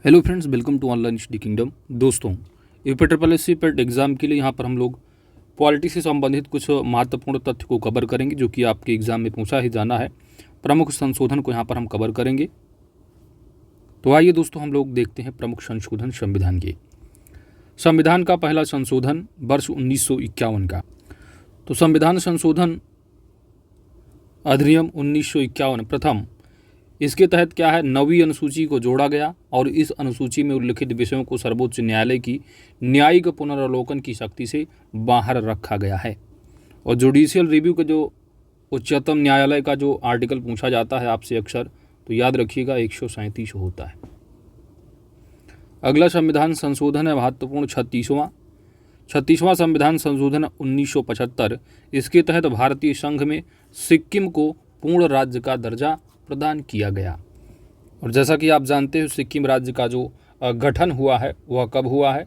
Hello friends, welcome to Online Study Kingdom. दोस्तों, UP PET exam के लिए यहाँ पर हम लोग पॉलिटी से संबंधित कुछ महत्वपूर्ण तथ्य को कवर करेंगे जो कि आपके एग्ज़ाम में पूछा ही जाना है। प्रमुख संशोधन को यहाँ पर हम कवर करेंगे। तो आइए दोस्तों, हम लोग देखते हैं प्रमुख संशोधन संविधान के। संविधान का पहला संशोधन वर्ष 1951 का। तो संविधान संशोधन अधिनियम 1951 प्रथम, इसके तहत क्या है, नवीं अनुसूची को जोड़ा गया और इस अनुसूची में उल्लिखित विषयों को सर्वोच्च न्यायालय की न्यायिक पुनरावलोकन की शक्ति से बाहर रखा गया है। और जुडिशियल रिव्यू का जो उच्चतम न्यायालय का जो आर्टिकल पूछा जाता है आपसे अक्सर, तो याद रखिएगा 137 होता है। अगला संविधान संशोधन है महत्वपूर्ण 36वां संविधान संशोधन 1975। इसके तहत भारतीय संघ में सिक्किम को पूर्ण राज्य का दर्जा प्रदान किया गया। और जैसा कि आप जानते हो, सिक्किम राज्य का जो गठन हुआ है वह कब हुआ है,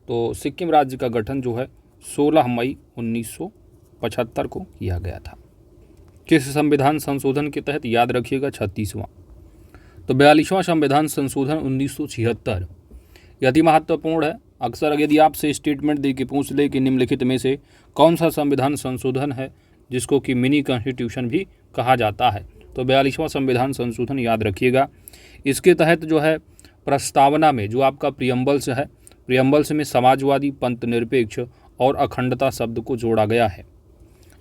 तो सिक्किम राज्य का गठन जो है 16 मई 1975 को किया गया था। किस संविधान संशोधन के तहत, याद रखिएगा 36वां। तो 42वां संविधान संशोधन 1976 यदि महत्वपूर्ण है। अक्सर यदि आपसे स्टेटमेंट दे के पूछ ले कि निम्नलिखित में से कौन सा संविधान संशोधन है जिसको कि मिनी कॉन्स्टिट्यूशन भी कहा जाता है, तो 42वां संविधान संशोधन याद रखिएगा। इसके तहत जो है प्रस्तावना में जो आपका प्रियम्बल्स है, प्रियम्बल्स में समाजवादी, पंथ निरपेक्ष और अखंडता शब्द को जोड़ा गया है।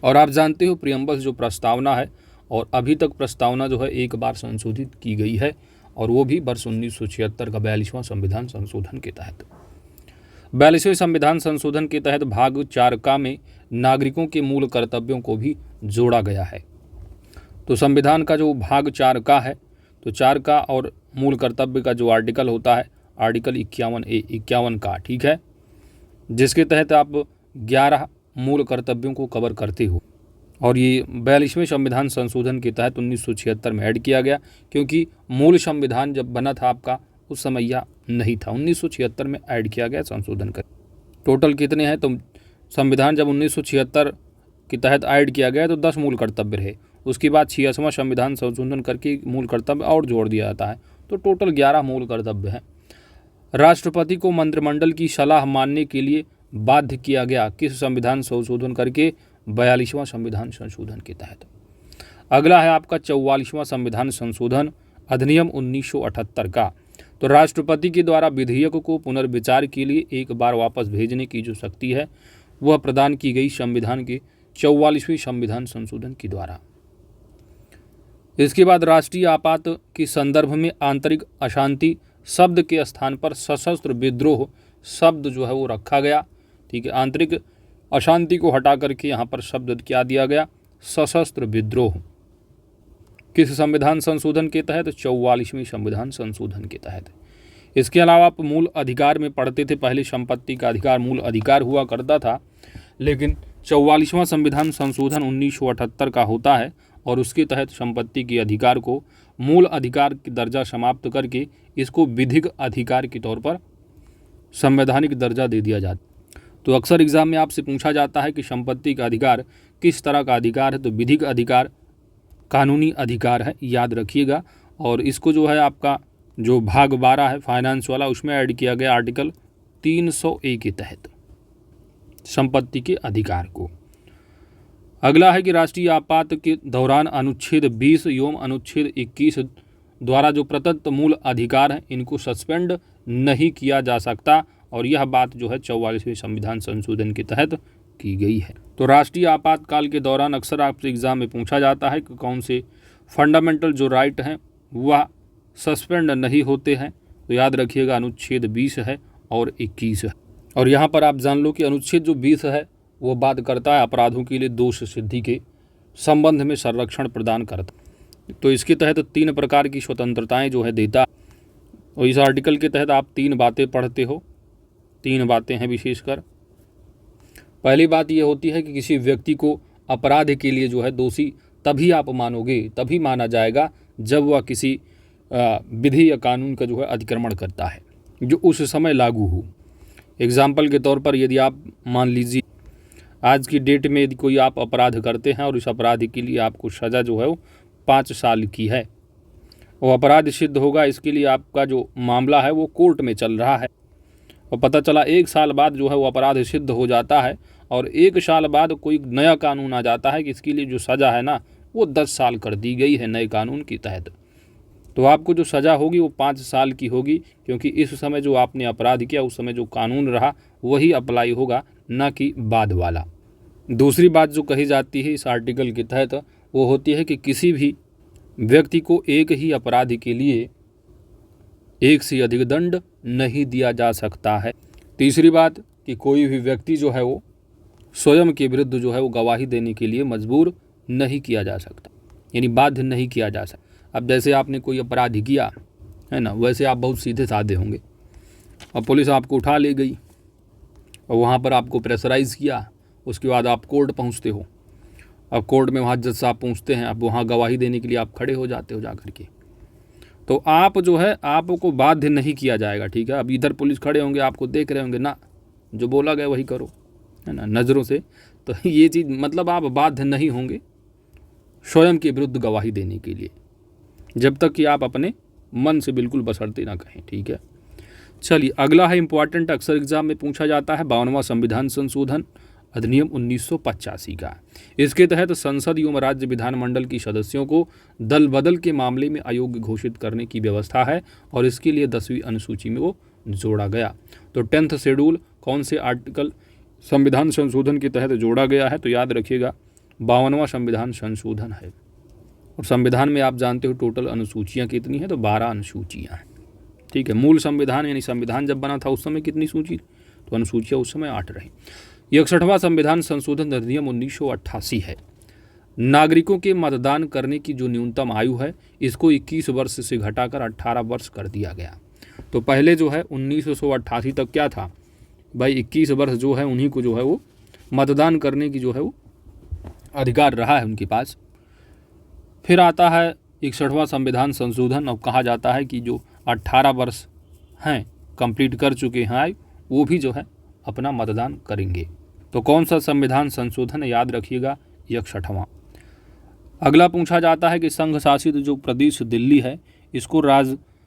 और आप जानते हो प्रियम्बल्स जो प्रस्तावना है, और अभी तक प्रस्तावना जो है एक बार संशोधित की गई है, और वो भी वर्ष 1976 का 42वां संविधान संशोधन के तहत। 42वें संविधान संशोधन के तहत भाग 4 का में नागरिकों के मूल कर्तव्यों को भी जोड़ा गया है। तो संविधान का जो भाग 4 का है, तो 4 का और मूल कर्तव्य का जो आर्टिकल होता है, आर्टिकल 51 का, ठीक है, जिसके तहत आप 11 मूल कर्तव्यों को कवर करते हो। और ये 42वें संविधान संशोधन के तहत 1976 में ऐड किया गया, क्योंकि मूल संविधान जब बना था आपका उस समय यह नहीं था, 1976 में ऐड किया गया संशोधन कर। टोटल कितने हैं, तो संविधान जब 1976 के तहत ऐड किया गया तो 10 मूल कर्तव्य रहे। उसके बाद 86वां संविधान संशोधन करके मूल कर्तव्य और जोड़ दिया जाता है, तो टोटल 11 मूल कर्तव्य हैं। राष्ट्रपति को मंत्रिमंडल की सलाह मानने के लिए बाध्य किया गया, किस संविधान संशोधन करके, 42वां संविधान संशोधन के तहत। अगला है आपका 44वां संविधान संशोधन अधिनियम 1978 का। तो राष्ट्रपति के द्वारा विधेयक को पुनर्विचार के लिए एक बार वापस भेजने की जो शक्ति है वह प्रदान की गई संविधान के 44वें संविधान संशोधन के द्वारा। इसके बाद राष्ट्रीय आपात के संदर्भ में आंतरिक अशांति शब्द के स्थान पर सशस्त्र विद्रोह शब्द जो है वो रखा गया, ठीक है। आंतरिक अशांति को हटा करके यहाँ पर शब्द क्या दिया गया, सशस्त्र विद्रोह। किस संविधान संशोधन के तहत, 44वें संविधान संशोधन के तहत। इसके अलावा आप मूल अधिकार में पढ़ते थे, पहले संपत्ति का अधिकार मूल अधिकार हुआ करता था, लेकिन 44वां संविधान संशोधन 1978 का होता है और उसके तहत संपत्ति के अधिकार को मूल अधिकार की दर्जा समाप्त करके इसको विधिक अधिकार के तौर पर संवैधानिक दर्जा दे दिया जाता। तो अक्सर एग्जाम में आपसे पूछा जाता है कि संपत्ति का अधिकार किस तरह का अधिकार है, तो विधिक अधिकार कानूनी अधिकार है, याद रखिएगा। और इसको जो है आपका जो भाग 12 है फाइनेंस वाला, उसमें ऐड किया गया आर्टिकल 300A के तहत संपत्ति के अधिकार को। अगला है कि राष्ट्रीय आपात के दौरान अनुच्छेद 20 एवं अनुच्छेद 21 द्वारा जो प्रदत्त मूल अधिकार हैं इनको सस्पेंड नहीं किया जा सकता, और यह बात जो है 44वें संविधान संशोधन के तहत की गई है। तो राष्ट्रीय आपातकाल के दौरान अक्सर आपसे एग्जाम में पूछा जाता है कि कौन से फंडामेंटल जो राइट हैं वह सस्पेंड नहीं होते हैं, तो याद रखिएगा अनुच्छेद 20 है और 21 है। और यहाँ पर आप जान लो कि अनुच्छेद जो 20 है वो बात करता है अपराधों के लिए दोष सिद्धि के संबंध में संरक्षण प्रदान करता। तो इसके तहत 3 प्रकार की स्वतंत्रताएं जो है देता, और इस आर्टिकल के तहत आप 3 बातें पढ़ते हो। 3 बातें हैं विशेषकर। पहली बात ये होती है कि किसी व्यक्ति को अपराध के लिए जो है दोषी तभी आप मानोगे, तभी माना जाएगा जब वह किसी विधि या कानून का जो है अतिक्रमण करता है जो उस समय लागू हो। एग्जाम्पल के तौर पर यदि आप मान लीजिए आज की डेट में यदि कोई आप अपराध करते हैं और इस अपराध के लिए आपको सज़ा जो है वो 5 साल की है, वो अपराध सिद्ध होगा, इसके लिए आपका जो मामला है वो कोर्ट में चल रहा है और पता चला 1 साल बाद जो है वो अपराध सिद्ध हो जाता है और 1 साल बाद कोई नया कानून आ जाता है कि इसके लिए जो सज़ा है ना वो 10 साल कर दी गई है नए कानून के तहत, तो आपको जो सज़ा होगी वो 5 साल की होगी, क्योंकि इस समय जो आपने अपराध किया उस समय जो कानून रहा वही अप्लाई होगा, ना कि बाद वाला। दूसरी बात जो कही जाती है इस आर्टिकल के तहत वो होती है कि किसी भी व्यक्ति को एक ही अपराध के लिए 1 से अधिक दंड नहीं दिया जा सकता है। तीसरी बात कि कोई भी व्यक्ति जो है वो स्वयं के विरुद्ध जो है वो गवाही देने के लिए मजबूर नहीं किया जा सकता, यानी बाध्य नहीं किया जा सकता। अब जैसे आपने कोई अपराध किया है ना, वैसे आप बहुत सीधे साधे होंगे और पुलिस आपको उठा ले गई और वहाँ पर आपको प्रेशराइज़ किया, उसके बाद आप कोर्ट पहुँचते हो। अब कोर्ट में वहाँ जज साहब पहुँचते हैं, अब वहाँ गवाही देने के लिए आप खड़े हो जाते हो जा करके, तो आप जो है आपको बाध्य नहीं किया जाएगा, ठीक है। अब इधर पुलिस खड़े होंगे, आपको देख रहे होंगे, ना जो बोला गया वही करो, है ना, नज़रों से, तो ये चीज़ मतलब आप बाध्य नहीं होंगे स्वयं के विरुद्ध गवाही देने के लिए, जब तक कि आप अपने मन से बिल्कुल बसरते ना कहें, ठीक है। चलिए अगला है इम्पॉर्टेंट, अक्सर एग्जाम में पूछा जाता है 52वां संविधान संशोधन अधिनियम 1985 का। इसके तहत संसद एवं राज्य विधानमंडल की सदस्यों को दल बदल के मामले में अयोग्य घोषित करने की व्यवस्था है और इसके लिए 10वीं अनुसूची में वो जोड़ा गया। तो 10th शेड्यूल कौन से आर्टिकल संविधान संशोधन के तहत जोड़ा गया है, तो याद रखिएगा 52वां संविधान संशोधन है। और संविधान में आप जानते हो टोटल अनुसूचियाँ कितनी हैं, तो 12 अनुसूचियाँ हैं, ठीक है। मूल संविधान यानी संविधान जब बना था उस समय कितनी सूची, तो अनुसूचियाँ उस समय 8 रही। 61वां संविधान संशोधन अधिनियम 1988 है। नागरिकों के मतदान करने की जो न्यूनतम आयु है इसको 21 वर्ष से घटाकर 18 वर्ष कर दिया गया। तो पहले जो है 1988 तक क्या था भाई, 21 वर्ष जो है उन्हीं को जो है वो मतदान करने की जो है वो अधिकार रहा है उनके पास। फिर आता है 61वां संविधान संशोधन, अब कहा जाता है कि जो 18 वर्ष हैं कंप्लीट कर चुके हैं वो भी जो है अपना मतदान करेंगे। तो कौन सा संविधान संशोधन है, याद रखिएगा 61वां। अगला पूछा जाता है कि संघ शासित जो प्रदेश दिल्ली है इसको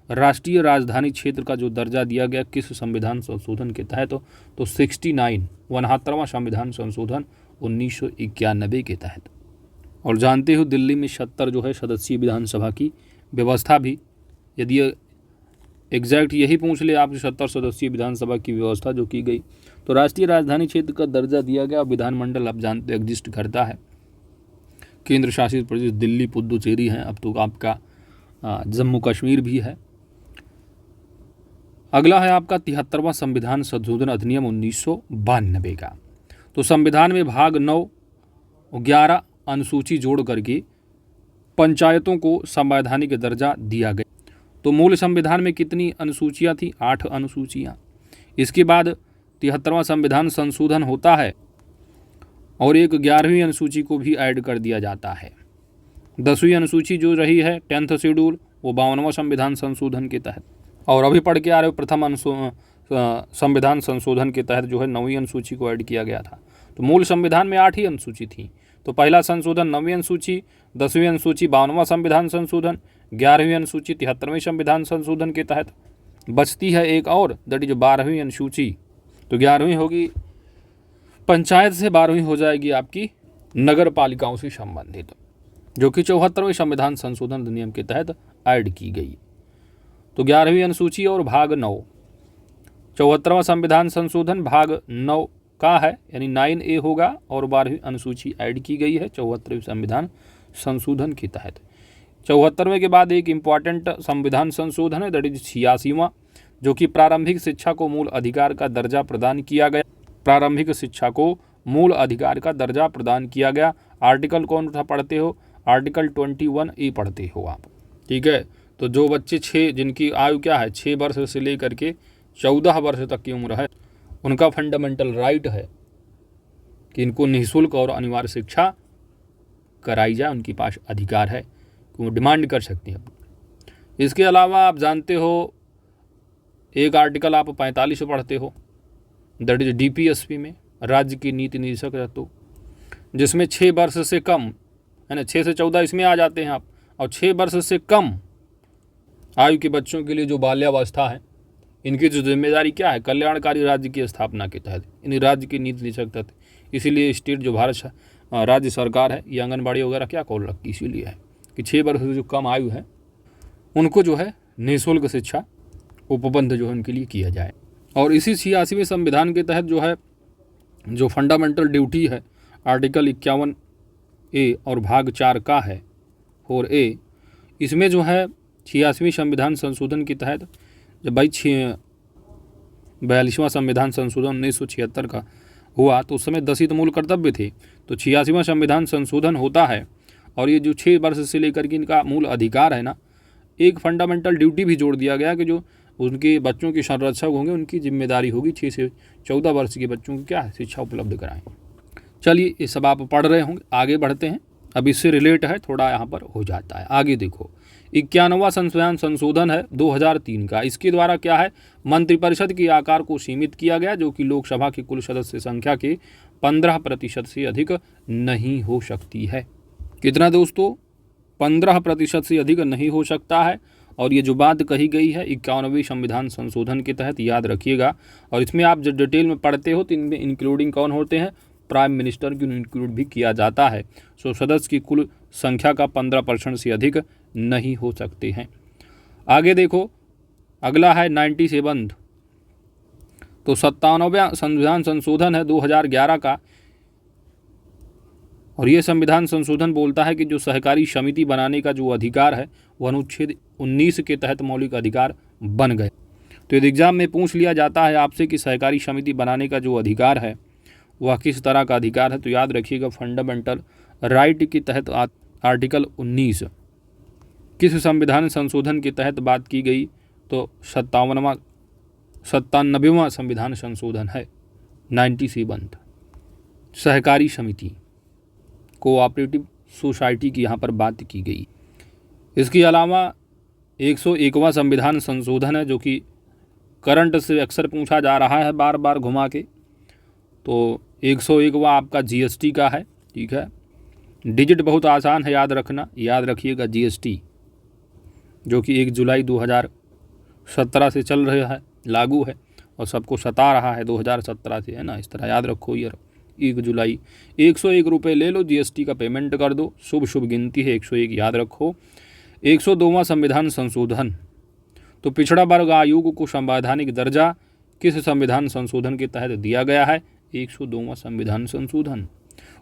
राष्ट्रीय राजधानी क्षेत्र का जो दर्जा दिया गया किस संविधान संशोधन के तहत, तो 69वां संविधान संशोधन 1991 के तहत। और जानते हो दिल्ली में 76 जो है सदस्यीय विधानसभा की व्यवस्था भी, यदि एग्जैक्ट यही पूछ ले आप, 76 सदस्यीय विधानसभा की व्यवस्था जो की गई, तो राष्ट्रीय राजधानी क्षेत्र का दर्जा दिया गया। विधानमंडल आप जानते एग्जिस्ट करता है, केंद्र शासित प्रदेश दिल्ली पुदुचेरी है, अब तो आपका जम्मू कश्मीर भी है। अगला है आपका 73वां संविधान संशोधन अधिनियम 1992 का। तो संविधान में भाग 9 और 11 अनुसूची जोड़ करके पंचायतों को संवैधानिक दर्जा दिया गया। तो मूल संविधान में कितनी अनुसूचियाँ थी, 8 अनुसूचियाँ। इसके बाद 73वां संविधान संशोधन होता है और एक 11वीं अनुसूची को भी ऐड कर दिया जाता है। 10वीं अनुसूची जो रही है 10th शेड्यूल वो 52वां संविधान संशोधन के तहत। और अभी पढ़ के आ रहे हो प्रथम संविधान संशोधन के तहत जो है 9वीं अनुसूची को ऐड किया गया था। तो मूल संविधान में 8 ही अनुसूची थी, तो पहला संशोधन 9वीं अनुसूची, 10वीं अनुसूची 52वां संविधान संशोधन, 11वीं अनुसूची 73वें संविधान संशोधन के तहत। बचती है एक और, दैट इज 12वीं अनुसूची। तो 11वीं होगी पंचायत से, 12वीं हो जाएगी आपकी नगर पालिकाओं से संबंधित, जो कि 74वें संविधान संशोधन अधिनियम के तहत ऐड की गई। तो 11वीं अनुसूची और भाग 9, 74वां संविधान संशोधन भाग 9 का है, यानी 9A होगा और 12वीं अनुसूची ऐड की गई है 74वें संविधान संशोधन के तहत। 74वें के बाद एक इम्पॉर्टेंट संविधान संशोधन है, दैट इज 86वां, जो कि प्रारंभिक शिक्षा को मूल अधिकार का दर्जा प्रदान किया गया। प्रारंभिक शिक्षा को मूल अधिकार का दर्जा प्रदान किया गया। आर्टिकल कौन सा पढ़ते हो, आर्टिकल 21A पढ़ते हो आप, ठीक है। तो जो बच्चे 6 जिनकी आयु क्या है 6 वर्ष से लेकर के 14 वर्ष तक की उम्र है, उनका फंडामेंटल राइट है कि इनको निःशुल्क और अनिवार्य शिक्षा कराई जाए, उनके पास अधिकार है कि वो डिमांड कर सकती हैं। इसके अलावा आप जानते हो एक आर्टिकल आप 45 पढ़ते हो, दैट इज DPSP में, राज्य की नीति निदेशक तत्व, जिसमें 6 वर्ष से कम है ना, 6 से 14 इसमें आ जाते हैं आप, और 6 वर्ष से कम आयु के बच्चों के लिए जो बाल्यावस्था है, इनकी जो जिम्मेदारी क्या है, कल्याणकारी राज्य की स्थापना के तहत इन राज्य की नीति निदेशक तहत, इसीलिए स्टेट जो भारत राज्य सरकार है ये आंगनबाड़ी वगैरह क्या खोल रखी, इसीलिए है कि 6 वर्ष से जो कम आयु है उनको जो है निःशुल्क शिक्षा उपबंध जो है उनके लिए किया जाए। और इसी 86वें संविधान के तहत जो है जो फंडामेंटल ड्यूटी है आर्टिकल 51A और भाग 4 का है 4A, इसमें जो है 86वें संविधान संशोधन के तहत जब भाई 42वां संविधान संशोधन 1976 का हुआ तो उस समय 10 मूल कर्तव्य थे। तो 86वां संविधान संशोधन होता है और ये जो 6 वर्ष से लेकर के इनका मूल अधिकार है ना, एक फंडामेंटल ड्यूटी भी जोड़ दिया गया कि जो उनके बच्चों के संरक्षक होंगे उनकी जिम्मेदारी होगी 6 से 14 वर्ष के बच्चों को क्या है शिक्षा उपलब्ध कराएं। चलिए ये सब आप पढ़ रहे होंगे, आगे बढ़ते हैं। अब इससे रिलेट है, थोड़ा यहाँ पर हो जाता है। आगे देखो 91वां संविधान संशोधन है 2003 का। इसके द्वारा क्या है, मंत्रिपरिषद के आकार को सीमित किया गया जो कि लोकसभा की कुल सदस्य संख्या के 15% से अधिक नहीं हो सकती है। कितना दोस्तों, 15% से अधिक नहीं हो सकता है। और ये जो बात कही गई है 91वें संविधान संशोधन के तहत, याद रखिएगा। और इसमें आप जब डिटेल में पढ़ते हो तो इनमें इंक्लूडिंग कौन होते हैं, प्राइम मिनिस्टर को इंक्लूड भी किया जाता है। सो सदस्य की कुल संख्या का 15% से अधिक नहीं हो सकते हैं। आगे देखो अगला है 97, तो 97वां संविधान संशोधन है 2011 का। और ये संविधान संशोधन बोलता है कि जो सहकारी समिति बनाने का जो अधिकार है वह अनुच्छेद 19 के तहत मौलिक अधिकार बन गए। तो यदि एग्जाम में पूछ लिया जाता है आपसे कि सहकारी समिति बनाने का जो अधिकार है वह किस तरह का अधिकार है, तो याद रखिएगा फंडामेंटल राइट के तहत आर्टिकल 19 किस संविधान संशोधन के तहत बात की गई, तो 97वां संविधान संशोधन है 97। सहकारी समिति कोऑपरेटिव सोसाइटी की यहाँ पर बात की गई। इसके अलावा 101वां संविधान संशोधन है जो कि करंट से अक्सर पूछा जा रहा है बार बार घुमा के। तो 101वां आपका जीएसटी का है, ठीक है। डिजिट बहुत आसान है याद रखना, याद रखिएगा जीएसटी जो कि 1 जुलाई 2017 से चल रहा है, लागू है और सबको सता रहा है 2017 से, है ना। इस तरह याद रखो यार, 1 जुलाई 101 रुपये ले लो, जीएसटी का पेमेंट कर दो, शुभ शुभ गिनती है 101, याद रखो। 102वां संविधान संशोधन, तो पिछड़ा वर्ग आयोग को संवैधानिक दर्जा किस संविधान संशोधन के तहत दिया गया है, 102वां संविधान संशोधन।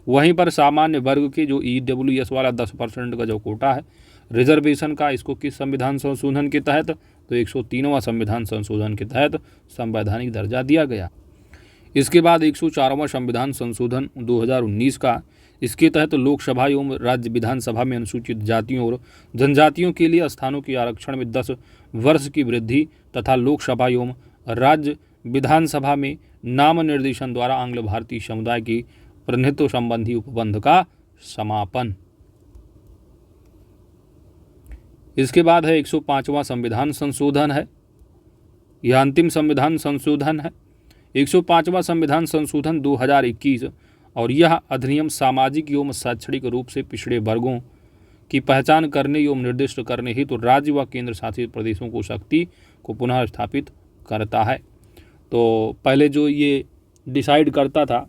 वहीं पर सामान्य वर्ग के जो EWS वाला 10% का जो कोटा है रिजर्वेशन का, इसको किस संविधान संशोधन के तहत, तो 103वां संविधान संशोधन के तहत संवैधानिक दर्जा दिया गया। इसके बाद 104वां संविधान संशोधन 2019 का, इसके तहत लोकसभा एवं राज्य विधानसभा में अनुसूचित जातियों और जनजातियों के लिए स्थानों के आरक्षण में 10 वर्ष की वृद्धि तथा लोकसभा एवं राज्य विधानसभा में नाम निर्देशन द्वारा आंग्ल भारतीय समुदाय की प्रतिनिधित्व संबंधी उपबंध का समापन। इसके बाद है 105वां संविधान संशोधन है, यह अंतिम संविधान संशोधन है। 105वां संविधान संशोधन 2021 और यह अधिनियम सामाजिक एवं शैक्षणिक रूप से पिछड़े वर्गों की पहचान करने एवं निर्दिष्ट करने हेतु राज्य व केंद्र शासित प्रदेशों को शक्ति को पुनः स्थापित करता है। तो पहले जो ये डिसाइड करता था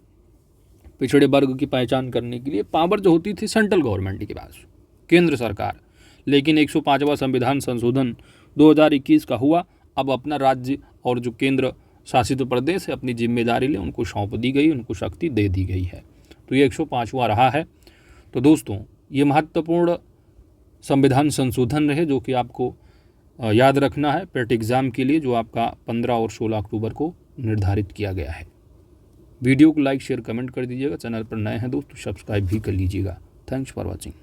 पिछड़े वर्ग की पहचान करने के लिए, पावर जो होती थी सेंट्रल गवर्नमेंट के पास, केंद्र सरकार, लेकिन 105वां संविधान संशोधन 2021 का हुआ, अब अपना राज्य और जो केंद्र शासित प्रदेश है अपनी जिम्मेदारी ले उनको सौंप दी गई, उनको शक्ति दे दी गई है। तो ये 105वां रहा है। तो दोस्तों ये महत्वपूर्ण संविधान संशोधन रहे जो कि आपको याद रखना है पेट एग्ज़ाम के लिए, जो आपका 15 और 16 अक्टूबर को निर्धारित किया गया है। वीडियो को लाइक शेयर कमेंट कर दीजिएगा, चैनल पर नए हैं दोस्तों सब्सक्राइब भी कर लीजिएगा। Thanks for watching.